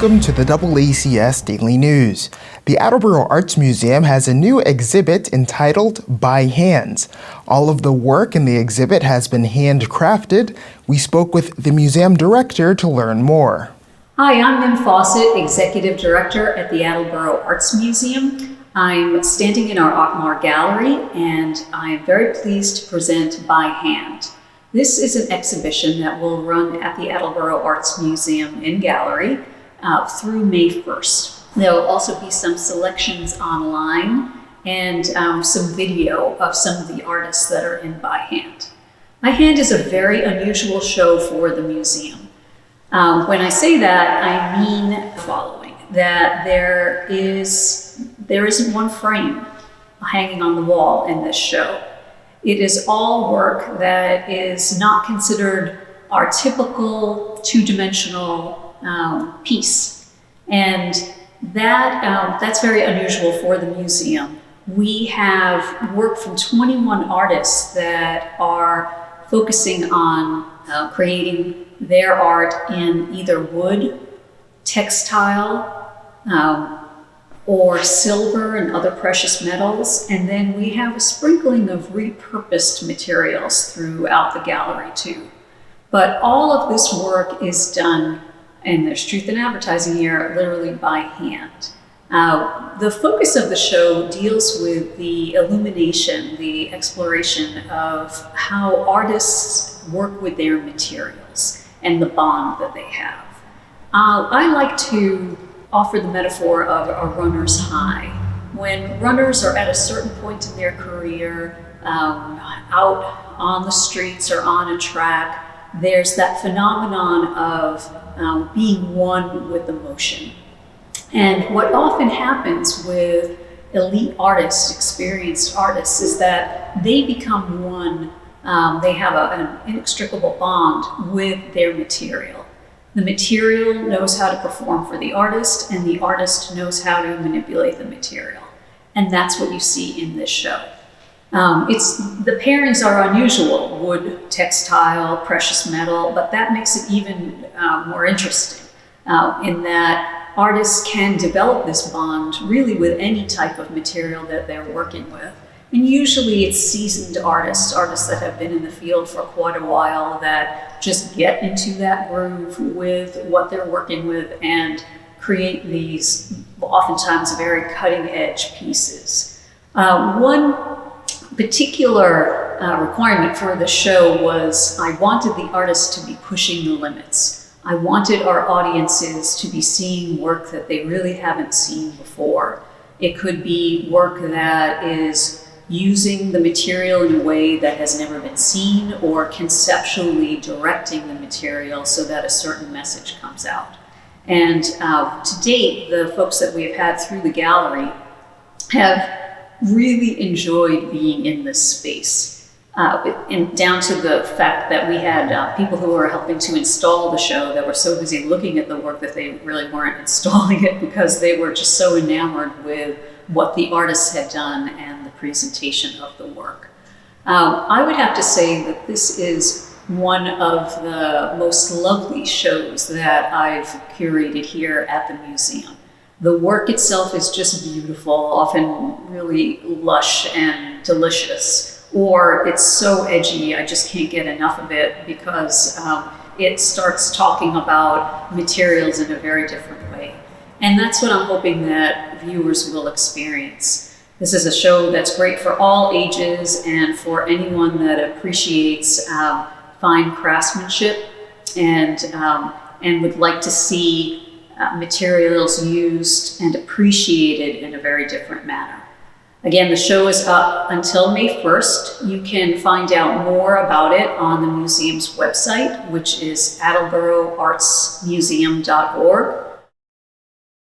Welcome to the DoubleACS Daily News. The Attleboro Arts Museum has a new exhibit entitled By Hand. All of the work in the exhibit has been handcrafted. We spoke with the museum director to learn more. Hi, I'm Mim Fawcett, Executive Director at the Attleboro Arts Museum. I'm standing in our Art Gallery, and I'm very pleased to present By Hand. This is an exhibition that will run at the Attleboro Arts Museum in Gallery through May 1st. There will also be some selections online and some video of some of the artists that are in By Hand. By Hand is a very unusual show for the museum. When I say that, I mean the following, that there isn't one frame hanging on the wall in this show. It is all work that is not considered our typical two-dimensional piece. And that's very unusual for the museum. We have work from 21 artists that are focusing on creating their art in either wood, textile, or silver and other precious metals. And then we have a sprinkling of repurposed materials throughout the gallery too. But all of this work is done, and there's truth in advertising here, literally by hand. The focus of the show deals with the illumination, the exploration of how artists work with their materials and the bond that they have. I like to offer the metaphor of a runner's high. When runners are at a certain point in their career, out on the streets or on a track, there's that phenomenon of being one with the motion. And what often happens with elite artists, experienced artists, is that they become one. They have an inextricable bond with their material. The material knows how to perform for the artist, and the artist knows how to manipulate the material. And that's what you see in this show. The pairings are unusual: wood, textile, precious metal, but that makes it even more interesting in that artists can develop this bond really with any type of material that they're working with. And usually it's seasoned artists that have been in the field for quite a while, that just get into that groove with what they're working with and create these oftentimes very cutting edge pieces. One particular requirement for the show was I wanted the artists to be pushing the limits. I wanted our audiences to be seeing work that they really haven't seen before. It could be work that is using the material in a way that has never been seen, or conceptually directing the material so that a certain message comes out. And to date, the folks that we have had through the gallery have really enjoyed being in this space. And down to the fact that we had people who were helping to install the show that were so busy looking at the work that they really weren't installing it because they were just so enamored with what the artists had done and the presentation of the work. I would have to say that this is one of the most lovely shows that I've curated here at the museum. The work itself is just beautiful, often really lush and delicious. Or it's so edgy, I just can't get enough of it because it starts talking about materials in a very different way. And that's what I'm hoping that viewers will experience. This is a show that's great for all ages and for anyone that appreciates fine craftsmanship and would like to see materials used and appreciated in a very different manner. Again, the show is up until May 1st. You can find out more about it on the museum's website, which is attleboroartsmuseum.org.